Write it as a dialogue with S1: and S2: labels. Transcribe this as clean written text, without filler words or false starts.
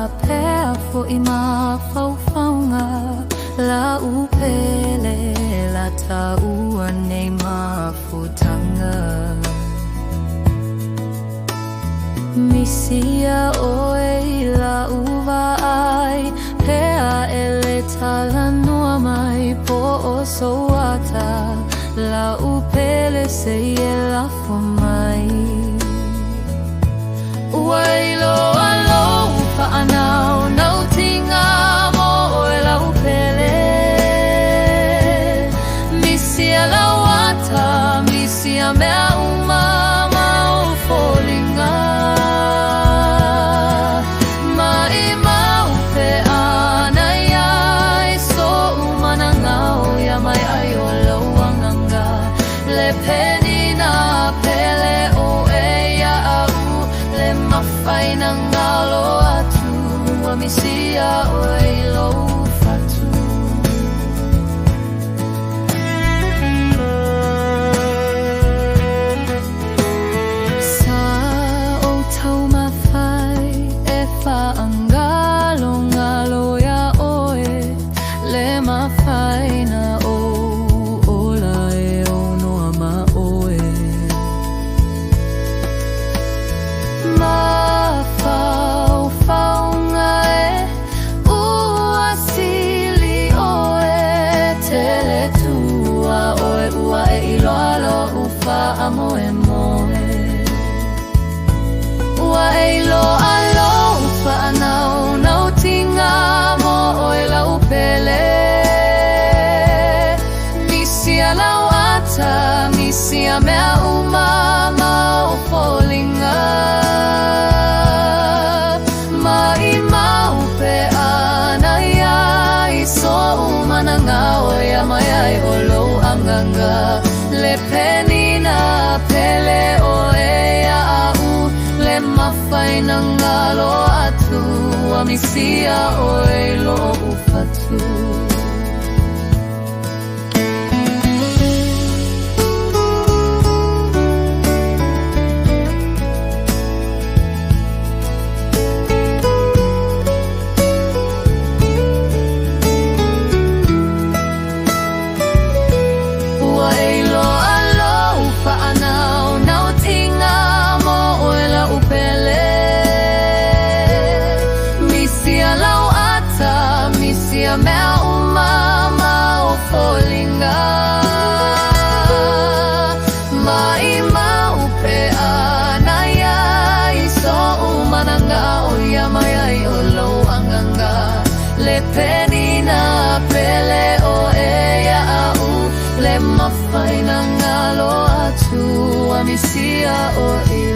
S1: apea fo ima faufaunga la upele la taua nei mafutanga misia oe la uva ai pea ele tala noa mai po o soata la upele se la fomai wailo alo pa anau nau tinga mo e la upele misia la wata misia mea uma mau folinga mai mau pe anaya so umana ngau ya mai ai o lo wanganga le penina pele o e ya au le mafai na ngalo atu wa misia o e lo fatu sa o tau mafai e fa angalo ngalo ya oe le mafai na o ola e o noa ma oe mafaufaunga e ua sili oe tele tua oe ua e iloalo ufa amoe moe ua e iloalo ufa anau nau tinga mo oe la upele misia lau ata misia mea uma mau folinga mai mau pe anaya iso umana ngao ya mai ai olo anganga le penina pele o e ya au le mafai na ngalo atu wa misia o e lo ufatu mea uma mau folinga mai mau pe anaya iso umana ngao ya mai ai o lo anganga le penina pele o e ya au le mafai na ngalo atu a misia o e